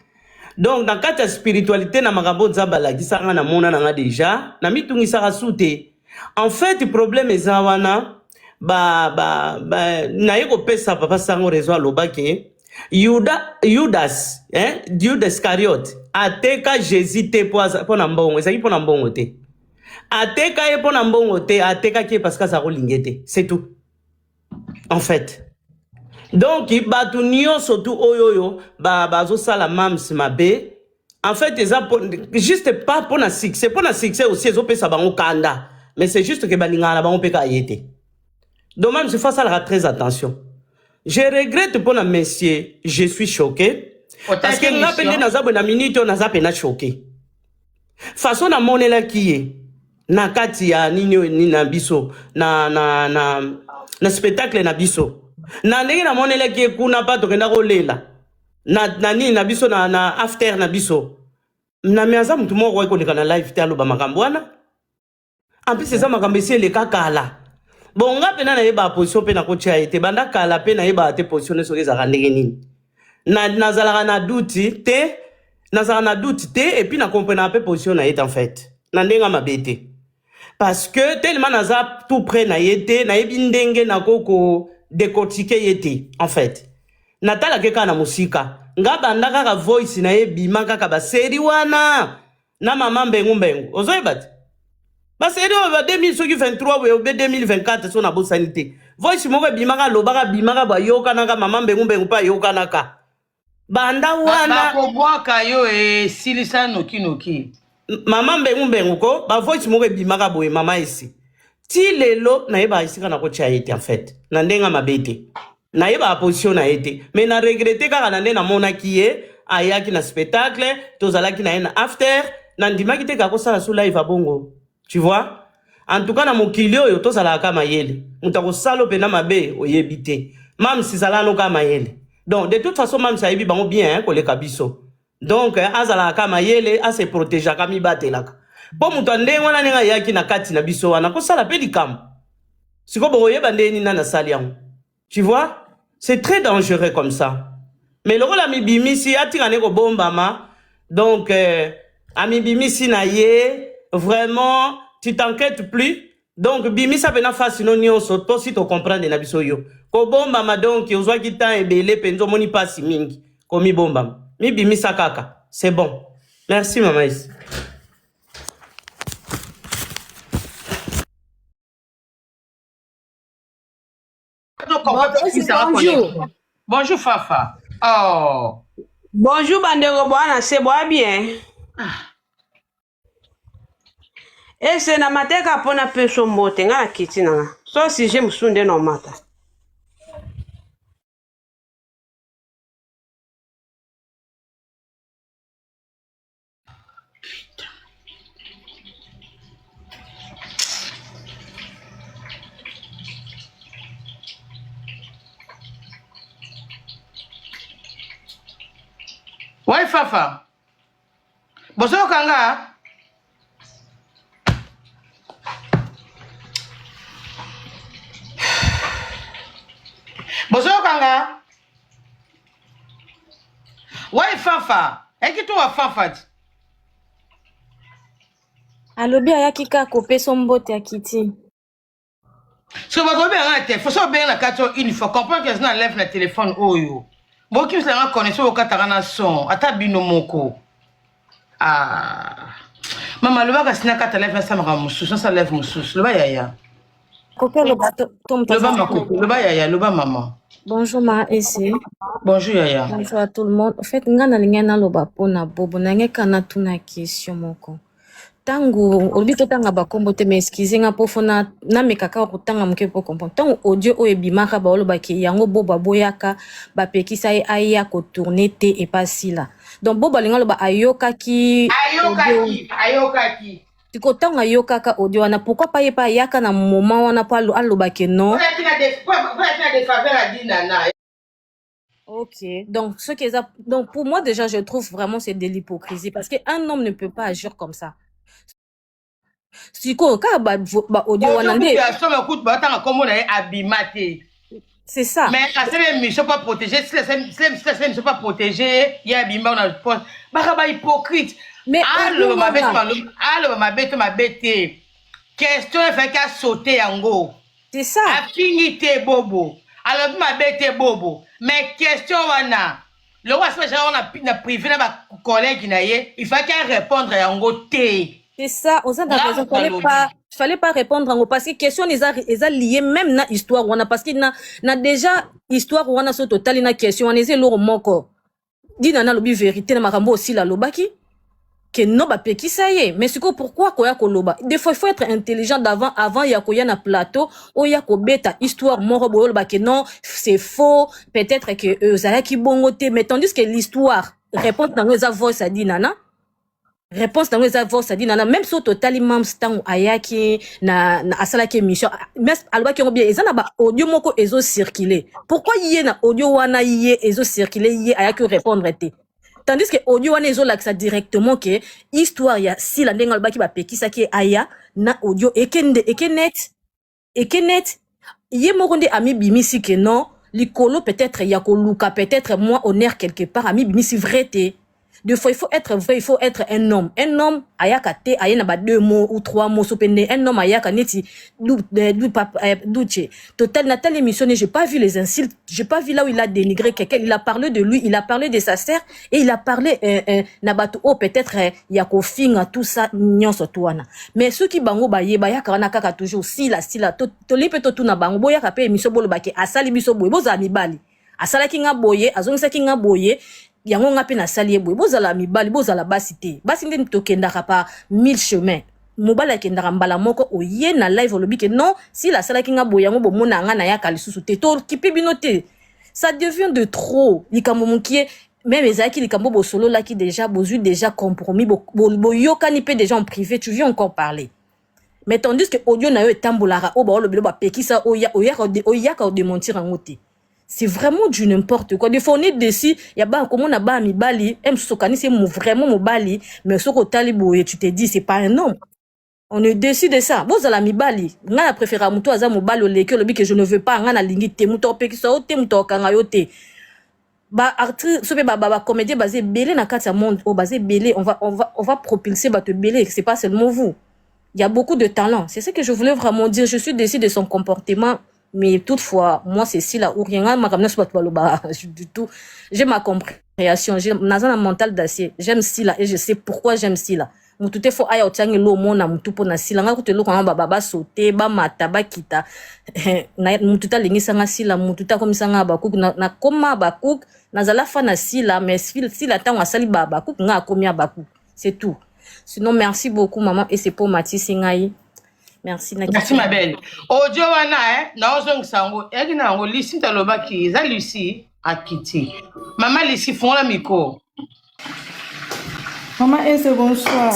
Donc dans kata spiritualité na makambo nzabala kisanga na mona na nga déjà na mitungisa rasu te. En fait problème ezawana na yeko pesa papa sango rezo lobake Judas Iscariot ateka Jésus te pona mbongo ezaki pona mbongo te. Ateka ye pona mbongo te ateka ki parce que ça rolingete c'est tout. En fait. Donc batu nyonso tu oyoyo bazo sala Mams mabe. En fait juste pas pona succès aussi ezo pesa bango kanda. Mais c'est juste que balinga na bango peka yete. Donc même je fasse à très attention. Je regrette pour la messieurs, je suis choqué. Parce que n'a pas na zabo na minute on a zapena choqué. Façon na monela qui est na kati ya nini na biso na spectacle na biso. Na ndenge na monela qui kuna pa to kenda kolela. Na nini na biso na after na biso. Na miaza mtu moko ko leka na live te aloba makambo wana. En plus c'est ça makambo ici le kakala. Bon, nga pena na yeba position pena ko tia ete banda kala pena yeba te position so ezaka ndenge nini. Nazalaka na doute te et puis na comprendre peu position na yete en fait. Na ndenga mabete. Parce que tellement naza tout près na yete na yebi ndenge na koko décortiquer yete en fait. Natala keka na musika. Nga banda kaka voice na yebi manga kaka ba seri wana na mama mbengu. Ozoyebate. Bah c'est en 2023 ou 2024 son abo sanité. Voice moko bimaka lobaka bimaka ba yoka naka mama mbengu pa yoka naka. Banda wana ko boaka yo silisa noki. Mama mbengu ko ba voice moko bimaka boye mama ici. Ti lelo na yeba isika na ko cha ete en fait. Na ndenga mabete. Na yeba position na ete. Mais na regretter kaka na ndena mona kiye ayaki na spectacle, tozalaki na after, na ndimaki te kako sala su live abongo. Tu vois? En tout cas, na mokili oyo tozala ka mayele. Mutako salo pena mabe oyebite. Mam si sala no ka mayele. Donc de toute façon mam sa yebi bango bien koleka biso. Donc azala ka mayele a se protéger ka mi batelaka. Po mutu ande wana nenga yaki na kati na biso wana ko sala pe likam. Siko boyeba ndeni na sali yango. Tu vois? C'est très dangereux comme ça. Mais le rôle ami bimisi atingane ko bombama. Donc ami bimisi na ye vraiment tu t'inquiètes plus. Donc bimisa pena face no nyonso to si to comprendre na biso yo. Ko bombama donc ozwa ki temps ebele penzo moni pasi mingi. Ko mi bombama. Mi bimisa kaka. C'est bon. Merci maman Is. Bonjour. Bonjour Fafa. Oh. Bonjour Bandego Bwana, c'est bien. Et c'est na mateka pona peso mbote nga kiti na. So si je msunde no mata. Ouais Fafa. Bonjour Kanga. Bonjour Kanga. Ouais Fafa. Est-ce que tu as Fafa? Alobi ayaki ka kopesa mbote ya kiti. So va bien la tête. Faut ça bien la carte une fois comprendre que je n'enlève le téléphone oyo. Bon qui se la connaît au katana son. Ata bino moko. Ah. Maman le baga sina kata lève ça mara musu, ça lève musu. Le ba yaya. Kopia le bato tom Le ba mako, le ba yaya, le ba maman. Bonjour ma ese. Bonjour yaya. Bonjour à tout le monde. En fait, nga na linga na loba pona bobo na ngeka na tuna question moko. Tango olobi totanga bakombo te mais excusez nga pofona na mekaka kutanga muke po comprendre. Tango audio o ebimaka ba oloba ki yango boba boyaka ba pekisa ye aya ko tourner te et pas si là. Donc boba linga loba ayoka ki Tiko tanga ayoka ka audio wana pourquoi pas yepa yaka na moment wana pa aloba ke non. Ok, donc ce qui est donc pour moi déjà je trouve vraiment c'est de l'hypocrisie parce que un homme ne peut pas agir comme ça. Siko ka ba audio wana ndé. C'est ça. Mais à ces ne sont pas protégés, si les ne sont pas protégés, il y a bimba on a poste. Bah hypocrite. Mais ma bête. Question fait qu'à sauter en go. C'est ça. Affinité bobo. Alors ma bête bobo. Mais question wana. Le roi on a privé na collègue il faut qu'elle répondre en go té. C'est ça, aux raison fallait pas répondre en parce que question les a lié même na histoire wana parce que na déjà histoire wana so total na question on est lo moko. Dina na lobi vérité na makambo aussi la lobaki que non ba peki ça y est mais c'est pourquoi koya koloba des fois il faut être intelligent avant ya koya na plateau o ya ko beta histoire moko boyo ba que non c'est faux peut-être que zala ki bongote mais tandis que l'histoire répond dans les voix ça dit nana réponse dans les avoirs ça dit nana même sur total mam stan ayaki na asala ki émission mais alba ki bien ezana ba audio moko ezo circuler pourquoi yé na audio wana yé ezo circuler yé ayaki répondre té tandis que audio wana ezo laksa directement que histoire ya si la ndenga alba ki ba pekisa ki aya na audio ekende ekenet yé moko nde ami bimisi que non likolo peut-être ya ko luka peut-être moi honneur quelque part ami bimisi vrai té. Deux fois, il faut être vrai, il faut être un homme. Un homme, ayaka te, ayena ba 2 mots ou 3 mots, sopende. Un homme, ayaka neti, douche. Total, na telle émission, j'ai pas vu les insultes, j'ai pas vu là où il a dénigré quelqu'un. Il a parlé de lui, il a parlé de sa sœur, et il a parlé, nabatu, oh, peut-être, yako finga, tout ça, nyon sotuana. Mais ceux qui bango ba ye, ba yaka wana kaka toujours, si la, to lipe to na bango, bo yaka pe émission bolo bake, asali biso boye, bo za mibali. Asala ki nga boye, azongisa ki nga boye, yango nga pe na sali ye boye bozala mibali bozala basi te basi nde tokendaka pa 1000 chemins mobala akendaka mbala moko oye na live olobi ke non si la salaki nga boye yango bomona nga na yaka lisusu te to kipi bino te ça devient de trop likambo mokie même ezalaki likambo bosololaki déjà bozwi déjà compromis boyokani pe déjà en privé tu viens encore parler Mais tandis que audio na yo etambolaka o ba lo bilo ba pekisa oyaka démentir en côté. C'est vraiment du n'importe quoi. Des fois, on est décis, il y a pas comment on a pas mi bali, c'est vraiment mon bali, mais ce que talibo, tu te dis, c'est pas un homme. On est décis de ça. Vous allez mi bali, on a préféré à mouto aza mo bali au leke, le bi que je ne veux pas, on a lingi te mouto pe qui so te mouto kangayote. Ba actrice, so ba comédien basé belé na kati monde, o basé belé, on va propulser ba te belé, c'est pas seulement vous. Il y a beaucoup de talent. C'est ce que je voulais vraiment dire. Je suis décis de son comportement. Mais toutefois, moi, c'est si là où rien du tout. J'ai ma compréhension, j'ai un mental d'acier. J'aime si là et je sais pourquoi j'aime si là. Mon tout est faux, aïe, au lo mon am tout pour na si là. Nga kote lo quand baba sauter, ba mata, ba kita. Na mon tout a lingi sanga si là, mon tout a comme sanga bakouk na koma bakouk. Na zala fa na si là, mais si la temps a sali bakouk nga komia bakouk. C'est tout. Sinon, merci beaucoup maman et c'est pour Mathis Singaï. Merci ma belle. Audio wana na ozong sango eki na ngo lisi taloba ki za Lucie akiti. Maman Lucie font la micro. Maman Ese bonsoir.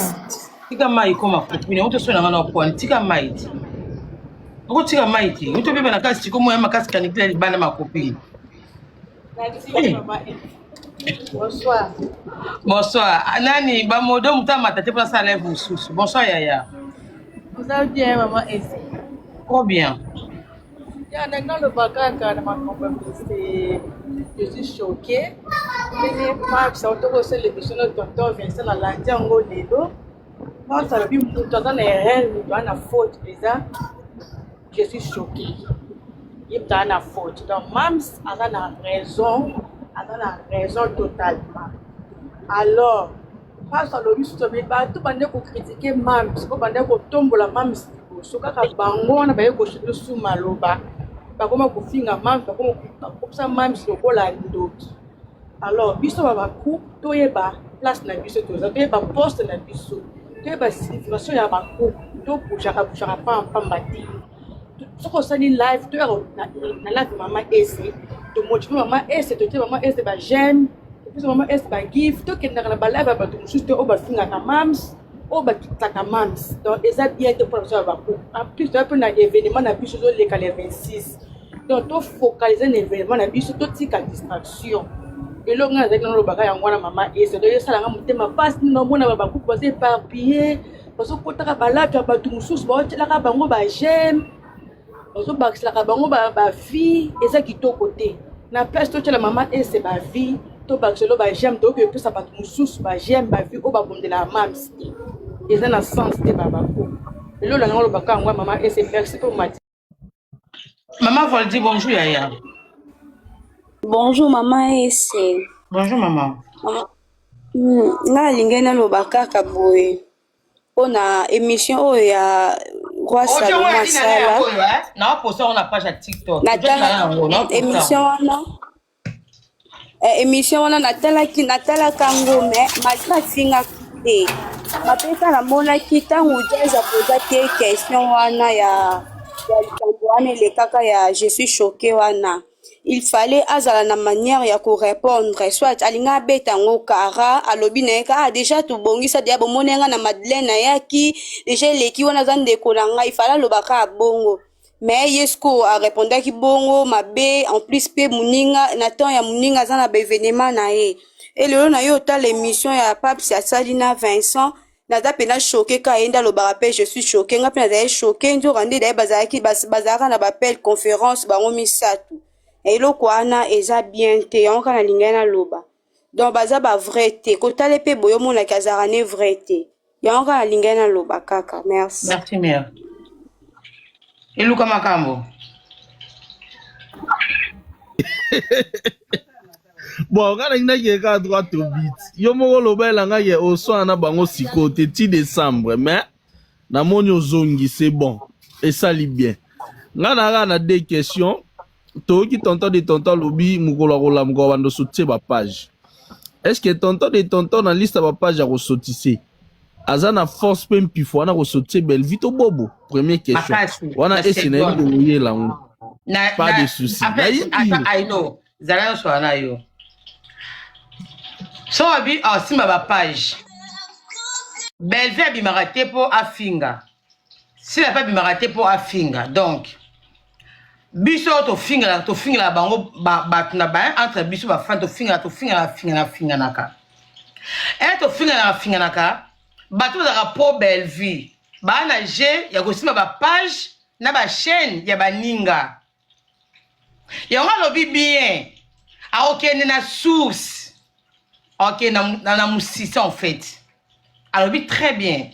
Tika mai koma kopine uto sona ngana opon tika mai. Ngo tika mai ti. Uto bebe na kasi tiko mo makasi kanikile libana makopine. Bonsoir. Bonsoir. Nani ba modo mutama tate pour ça lève sous. Bonsoir Yaya. Vous allez bien, maman Ese? Trop bien. Il y a un le bagage dans ma compagnie. Je suis choquée. Mais moi, ça auto aussi l'émission de tonton Vincent la lundi en Lelo. Moi, ça veut dire que tout dans les rêves, il doit avoir faute déjà. Je suis choquée. Il doit avoir faute. Donc, Mams a la raison totalement. Alors, parce que le ministre de tout bande ko critiquer Mams, ko bande ko tombola Mams, so kaka bango na baye ko shito su maloba. Ba koma ko finga Mams, ba koma ko sa Mams ko la ndoki. Alors, biso ba ku to yeba place na biso to za to yeba poste na biso. To yeba situation ya ba ku to pushaka pa mbati. Soko sali live to na live Maman Ese, to motive Maman Ese, to te Maman Ese ba j'aime. Puis maman est ba give to kenda na balaba ba to juste o ba finga na Mams o ba kitaka Mams donc eza bien de pour ça ba ko en plus tu as na événement na biso zo le 26 donc to focaliser na événement na biso to tika distraction et lo nga avec no ba ka yangwana Maman Ese do yesala nga mutema passe no mona ba ko ba se éparpiller parce que kotaka balaba ba to mususu ba tela ka bango ba j'aime parce que ba sala ka bango ba vie eza kitoko te na place to tela Maman Ese ba vie to baxelo ba j'aime to que ça pas mususu ba j'aime ba vie o ba bondela Mams et ça na sens te baba ko le la ngolo baka ngwa Maman Ese merci pour Mathis. Maman vous dit bonjour Yaya. Bonjour Maman Ese. Bonjour maman. Nga lingena lo baka kaboy ona émission o ya Roi Salomon Sala na poster on a page à TikTok émission wana émission wana natalaki ngo me malgré singa te mapesa na mona kita ngudeza poza te question wana ya wana le kaka ya je suis choqué wana il fallait azala na manière ya ko répondre soit alinga betango kara alobi na ka déjà to bongisa dia bomonenga na Madeleine na yaki déjà leki wana zande kolanga il fallait lobaka bongo. Mais Yesko a répondu ki bongo mabe en plus pe muninga na temps ya muninga za na ba événement na ye et le na yo ta l'émission ya Pape ya Salina Vincent na da pena choqué ka enda lo barapé je suis choqué nga pena da choqué ndio rande da bazaki bazaka na ba appel conférence ba ngomi satu et lo kwana eza bien te on kana lingana loba donc baza ba vrai te ko tale pe boyo mona kazarane vrai te ya on kana lingana loba kaka merci mère. Et Luka Makambo. Bon, quand on a un droit au bit, yo mo lo bela nga ye o so na bango sikote ti décembre mais na monyo zongi c'est bon et ça li bien. Nga na deux questions. To ki tonton lobi mukolo kola mko bando sotie ba page. Est-ce que tonton na liste ba page a ressortissé? Azana force pem pifo na ressortir belle vite au bobo. Première question. Wana esi na ndo uye la on. Pas de souci. I know. Zala so na yo. So abi simba ba page. Belle vie bi marate po afinga. Si la pas bimaraté pour afinga. Donc, biso to finga la bango batuna ba entre biso ba fan to finga naka. Et to finga naka, batu da pour belle vie. Ba na je ya kosima ba page na ba chaîne ya baninga. Ya nga lobi bien. A ok na source. Ok na musisi en fait. A lobi très bien.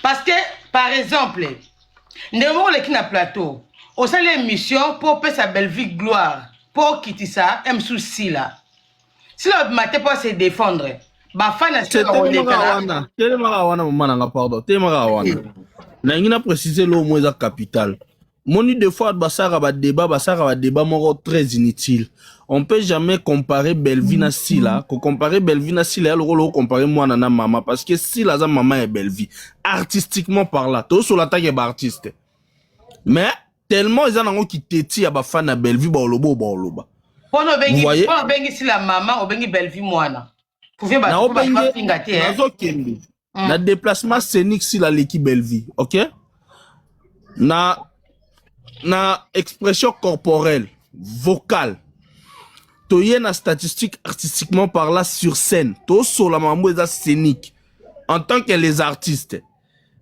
Parce que par exemple, nous les qui na plateau, au sein de l'émission pour payer sa belle vie gloire, pour quitter ça, un souci là. Si le matin pour se défendre, bah fan à ce pardon, n'a précisé le mot de capital. Moni de fois basara ba débat moro très inutile. On peut jamais comparer Belleville à Sila, comparer Belleville à Sila, le comparer moi nana maman parce que Sila za maman est Belleville. Artistiquement parlant, tout sur la taille est artiste. Mais tellement ils en ont qui téti à ba fan à Belleville ba olobo. Vous voyez? Pour bengi si la maman au bengi Belleville moana. Pouvez ba fingaté hein. Na déplacement scénique si la l'équipe Belleville, OK? Na expression corporelle, vocale. Toye na statistique artistiquement par là sur scène. To so la mambo eza scénique. En tant que les artistes.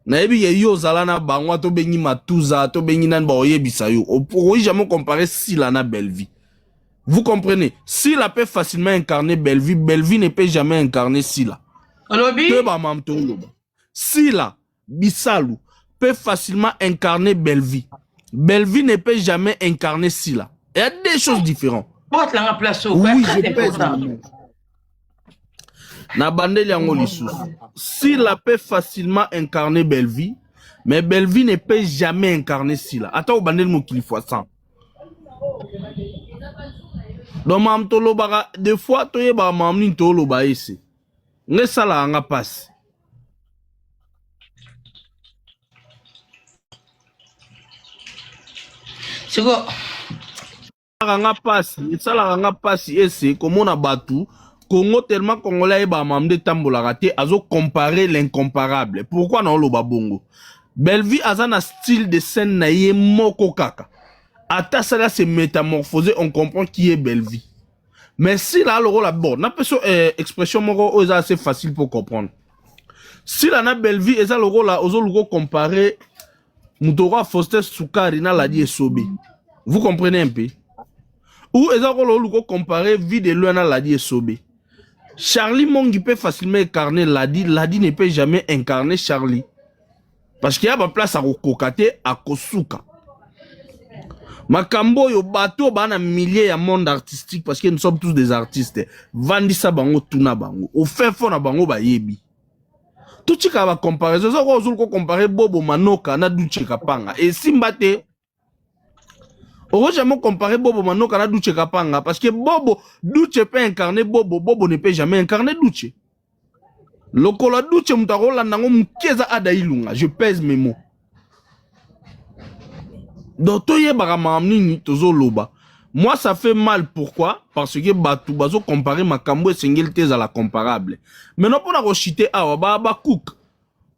Na ebi ye yo zalana bangwa to bengi matuza, to bengi nan ba oyebisa yo. Pourquoi jamais comparer Sila na Belleville? Vous comprenez? Sila peut facilement incarner Belleville, Belleville ne peut jamais incarner Sila. Sila, Bisalou peut facilement incarner Belleville. Belleville ne peut jamais incarner Sila. Il y a des choses différentes. Oui, je pèse. Na bandeli yango lisusu. Sila peut facilement incarner Belleville, mais Belleville ne peut jamais incarner Sila. Attends, bandeli mokili fois 100. Donc mam tolo bara des fois toye ba mam ni tolo ba ese. Nge sala anga passe. Siko anga passe, sala anga passe ese comme on a battu Congo tellement congolais ba mam de tambola raté azo comparer l'incomparable. Pourquoi non lo babongo? Belleville azana style de scène na ye moko kaka. Ata ça se métamorphosé, on comprend qui est Belleville. Mais si là le rôle abord, n'a pas expression moko est assez facile pour comprendre. Si là na Belleville et ça le rôle là, ozo comparer Moutora Foster Soukari na la die Sobe. Vous comprenez un peu? Ou est ça le comparer vie de Luana la die Sobe. Charlie Mongi peut facilement incarner Ladi ne peut jamais incarner Charlie. Parce qu'il y a ma place à Rokokate à Kosuka. Makambo yo bato bana milliers ya monde artistique parce que nous sommes tous des artistes. Vandisa bango tuna bango. Au fait fond na bango ba yebi. Tout chika ba comparaison ça ko comparer Bobo Manoka na Duche Kapanga et Simbate. On jamais comparer Bobo Manoka na Duche Kapanga parce que Duche peut incarner Bobo ne peut jamais incarner Duche. Lokola Duche mutarola nango mkeza adailunga, je pèse mes mots. Donc, moi, ça fait mal. Pourquoi? Parce que Batou Bazo comparer Makambo et Sengeltes à la comparable. Maintenant, pour la rochiter, ba cook.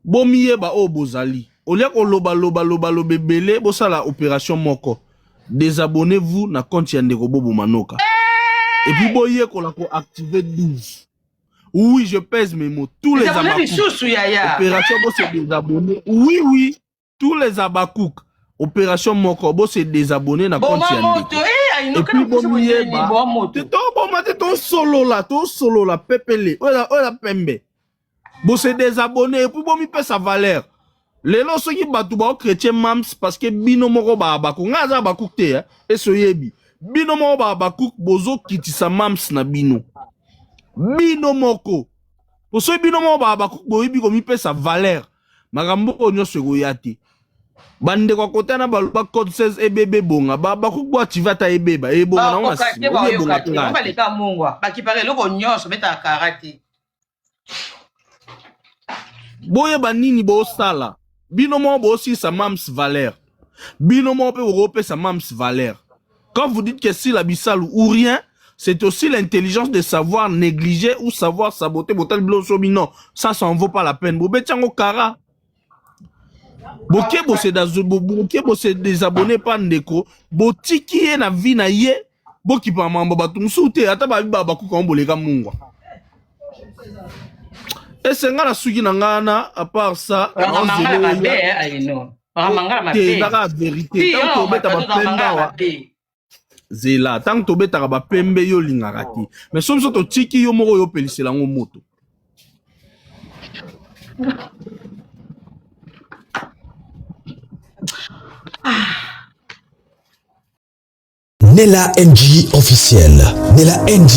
Bomiye ba o bozali. Au lieu qu'on loba belé, bossa la opération moko. Désabonnez-vous na compte Yandeko Bobo Manoka. Et puis, boye qu'on l'a activé 12. Oui, je pèse mes mots. Tous les abakouk. Opération bo se désabonner. Oui. Tous les abakouk. Opération Moko, bo se désabonner na compte Yandeko. Et puis bomiye ba. Ton solo la pepele. Ola pembe. Bo se désabonner et puis bomi pe sa valeur. Les lois qui battu ba chrétien mams parce que bino moko ba abakouk. Ngaza abakouk te hein. Et so yebi. Bino moko ba abakouk bozo kitisa mams na bino. Bino moko. Pour ce bino moko ba abakouk bo yebi komi pe sa valeur. Magambo onyo se goyate. Bande kwa kota na baluba code 16 ebebe bonga ba kukwa tivata ebeba ebonga na wasi ebonga tanga ba leka mongwa ba kipare loko nyonso beta karate boye banini bo sala bino mo bo si sa mams valeur bino mo pe europe sa mams valeur. Quand vous dites que si la bisalu ou rien, c'est aussi l'intelligence de savoir négliger ou savoir saboter botal bloso bino, ça en vaut pas la peine bo betango kara. Boke bosse désabonné par ndeko, botiki ye na vie na ye, boki pa mamba batumsu te ata ba biba bakuka omboleka mungwa. Et c'est nga la suki na ngana à part ça, mangala mabe ayino. Mangala mabe. La vérité, tant que beta ba pemba wa. Zela, tant que beta ba pembe yo lingaka te. Mais somme so to tiki yo moko yo pelisela ngo moto. Nella NG officiel. Nella NG.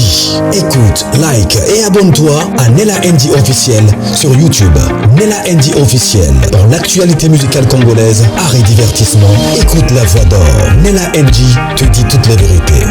Écoute, like et abonne-toi à Nella NG officiel sur YouTube. Nella NG officiel. Dans l'actualité musicale congolaise, art et divertissement. Écoute la voix d'or. Nella NG te dit toutes les vérités.